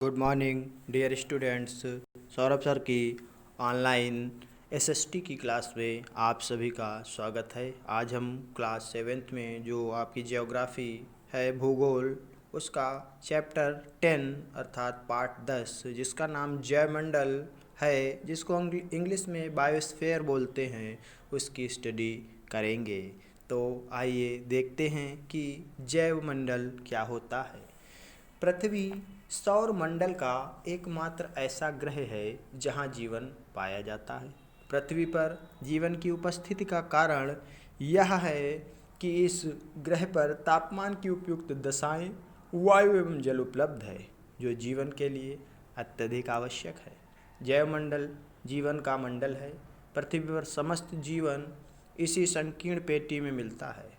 Good morning dear students. Saurabh sir की online SST की class में आप सभी का स्वागत है। आज हम क्लास सेवेंथ में जो आपकी ज्योग्राफी है, भूगोल, उसका चैप्टर 10 अर्थात पार्ट 10 जिसका नाम जैवमंडल है, जिसको इंग्लिश में बायोस्फीयर बोलते हैं, उसकी स्टडी करेंगे। तो आइए देखते हैं कि जैवमंडल क्या होता है। पृथ्वी सौर मंडल का एकमात्र ऐसा ग्रह है जहां जीवन पाया जाता है। पृथ्वी पर जीवन की उपस्थिति का कारण यह है कि इस ग्रह पर तापमान की उपयुक्त दशाएं, वायु एवं जल उपलब्ध है, जो जीवन के लिए अत्यधिक आवश्यक है। जैवमंडल जीवन का मंडल है। पृथ्वी पर समस्त जीवन इसी संकीर्ण पेटी में मिलता है।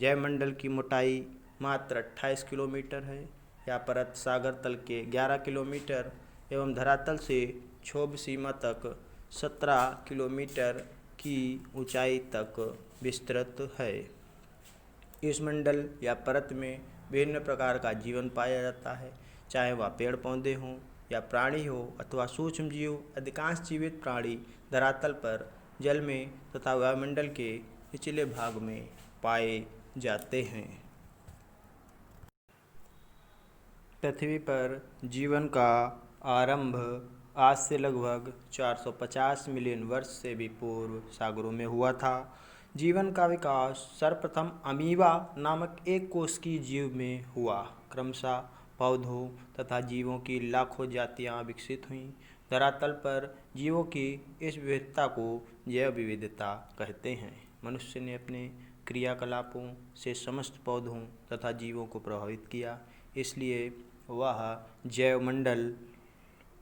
जैवमंडल की मोटाई मात्र 28 किलोमीटर है। या परत सागर तल के 11 किलोमीटर एवं धरातल से क्षोभ सीमा तक 17 किलोमीटर की ऊंचाई तक विस्तृत है। इस मंडल या परत में विभिन्न प्रकार का जीवन पाया जाता है, चाहे वह पेड़ पौधे हों या प्राणी हो अथवा सूक्ष्म जीव। अधिकांश जीवित प्राणी धरातल पर, जल में तथा वायुमंडल के निचले भाग में पाए जाते हैं। पृथ्वी पर जीवन का आरंभ आज से लगभग 450 मिलियन वर्ष से भी पूर्व सागरों में हुआ था। जीवन का विकास सर्वप्रथम अमीबा नामक एक कोशिकीय जीव में हुआ। क्रमशः पौधों तथा जीवों की लाखों जातियां विकसित हुईं। धरातल पर जीवों की इस विविधता को जैव विविधता कहते हैं। मनुष्य ने अपने क्रियाकलापों से समस्त पौधों तथा जीवों को प्रभावित किया, इसलिए वह जैवमंडल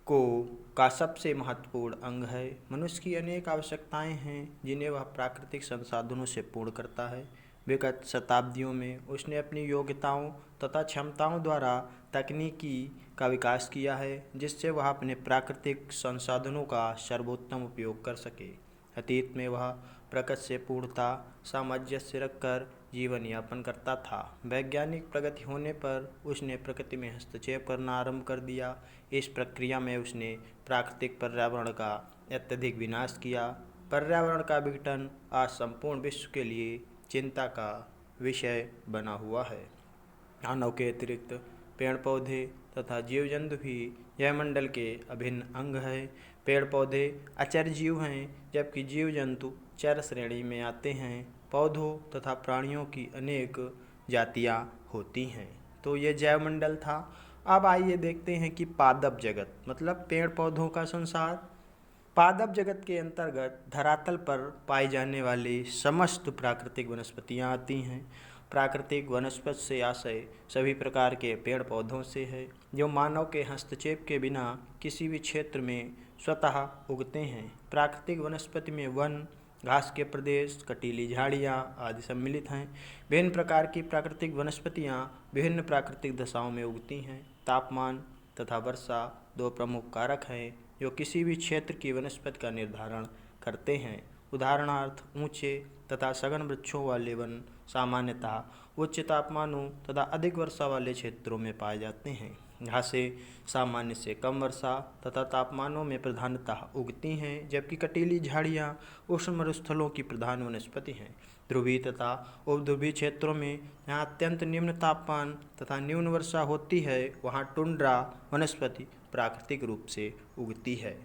का सबसे महत्वपूर्ण अंग है। मनुष्य की अनेक आवश्यकताएं हैं जिन्हें वह प्राकृतिक संसाधनों से पूर्ण करता है। विगत शताब्दियों में उसने अपनी योग्यताओं तथा क्षमताओं द्वारा तकनीकी का विकास किया है, जिससे वह अपने प्राकृतिक संसाधनों का सर्वोत्तम उपयोग कर सके। अतीत में वह प्रकृति से पूर्णता सामंजस्य रखकर जीवन यापन करता था। वैज्ञानिक प्रगति होने पर उसने प्रकृति में हस्तक्षेप करना आरंभ कर दिया। इस प्रक्रिया में उसने प्राकृतिक पर्यावरण का अत्यधिक विनाश किया। पर्यावरण का विघटन आज संपूर्ण विश्व के लिए चिंता का विषय बना हुआ है। मानव के अतिरिक्त पेड़ पौधे तथा जीव जंतु भी जैवमंडल के अभिन्न अंग हैं। पेड़ पौधे अचर जीव हैं, जबकि जीव जंतु चर श्रेणी में आते हैं। पौधों तथा प्राणियों की अनेक जातियां होती हैं। तो ये जैवमंडल था। अब आइए देखते हैं कि पादप जगत मतलब पेड़ पौधों का संसार। पादप जगत के अंतर्गत धरातल पर पाई जाने वाली समस्त प्राकृतिक वनस्पतियां आती हैं। प्राकृतिक वनस्पति से आशय सभी प्रकार के पेड़ पौधों से है, जो मानव के हस्तक्षेप के बिना किसी भी क्षेत्र में स्वतः उगते हैं। प्राकृतिक वनस्पति में वन, घास के प्रदेश, कटीली झाड़ियाँ आदि सम्मिलित हैं। विभिन्न प्रकार की प्राकृतिक वनस्पतियाँ विभिन्न प्राकृतिक दशाओं में उगती हैं। तापमान तथा वर्षा दो प्रमुख कारक हैं जो किसी भी क्षेत्र की वनस्पति का निर्धारण करते हैं। उदाहरणार्थ, ऊंचे तथा सघन वृक्षों वाले वन सामान्यतः उच्च तापमानों तथा अधिक वर्षा वाले क्षेत्रों में पाए जाते हैं। घासें सामान्य से कम वर्षा तथा तापमानों में प्रधानतः उगती हैं, जबकि कटीली झाड़ियाँ उष्ण मरुस्थलों की प्रधान वनस्पति हैं। ध्रुवीय तथा उपध्रुवीय क्षेत्रों में जहाँ अत्यंत निम्न तापमान तथा न्यून वर्षा होती है, वहाँ टुंड्रा वनस्पति प्राकृतिक रूप से उगती है।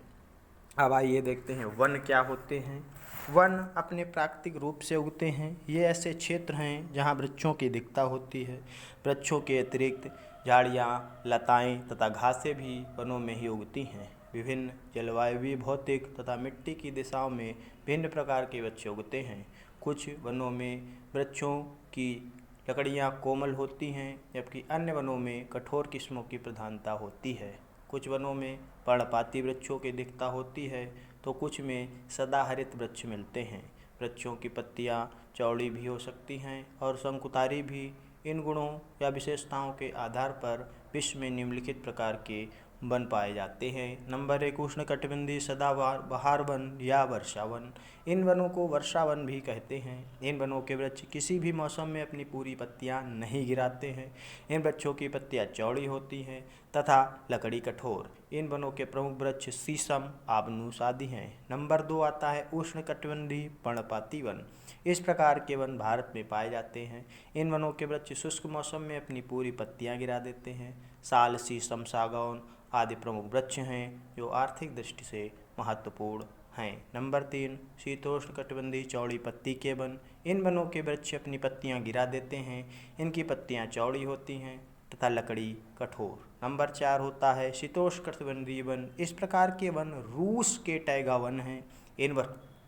अब आइए देखते हैं वन क्या होते हैं। वन अपने प्राकृतिक रूप से उगते हैं। ये ऐसे क्षेत्र हैं जहाँ वृक्षों की अधिकता होती है। वृक्षों के अतिरिक्त झाड़ियाँ, लताएँ तथा घासें भी वनों में ही उगती हैं। विभिन्न जलवायु, भौतिक तथा मिट्टी की दिशाओं में भिन्न प्रकार के वृक्ष उगते हैं। कुछ वनों में वृक्षों की लकड़ियाँ कोमल होती हैं, जबकि अन्य वनों में कठोर किस्मों की प्रधानता होती है। कुछ वनों में पर्णपाती वृक्षों की अधिकता होती है, तो कुछ में सदाहरित वृक्ष मिलते हैं। वृक्षों की पत्तियां चौड़ी भी हो सकती हैं और शंकुधारी भी। इन गुणों या विशेषताओं के आधार पर विश्व में निम्नलिखित प्रकार के वन पाए जाते हैं। नंबर 1 उष्णकटिबंधीय सदाबहार वन या वर्षा वन। इन वनों को वर्षा वन भी कहते हैं। इन वनों के वृक्ष किसी भी मौसम में अपनी पूरी पत्तियां नहीं गिराते हैं। इन वृक्षों की पत्तियां चौड़ी होती हैं तथा लकड़ी कठोर। इन वनों के प्रमुख वृक्ष शीशम, आबनूस आदि हैं। नंबर 2 आता है उष्णकटिबंधीय पर्णपाती वन। इस प्रकार के वन भारत में पाए जाते हैं। इन वनों के वृक्ष शुष्क मौसम में अपनी पूरी पत्तियां गिरा देते हैं। साल, शीशम, सागौन आदि प्रमुख वृक्ष हैं जो आर्थिक दृष्टि से महत्वपूर्ण हैं। नंबर 3 शीतोष्णकटिबंधीय चौड़ी पत्ती के वन। इन वनों के वृक्ष अपनी पत्तियां गिरा देते हैं। इनकी पत्तियां चौड़ी होती हैं तथा लकड़ी कठोर। नंबर 4 होता है शीतोष्णकटिबंधीय वन। इस प्रकार के वन रूस के टैगा वन हैं। इन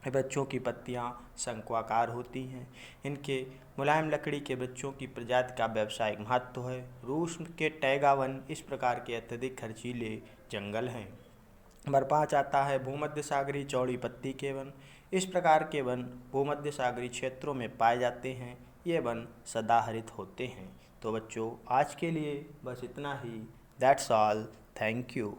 वृक्षों की पत्तियां शंक्वाकार होती हैं। इनके मुलायम लकड़ी के वृक्षों की प्रजाति का व्यावसायिक महत्व है। रूस के टैगा वन इस प्रकार के अत्यधिक खर्चीले जंगल हैं। नंबर 5 आता है भूमध्य सागरीय चौड़ी पत्ती के वन। इस प्रकार के वन भूमध्य सागरीय क्षेत्रों में पाए जाते हैं। ये वन सदाहरित होते हैं। तो बच्चों, आज के लिए बस इतना ही। That's all. Thank you.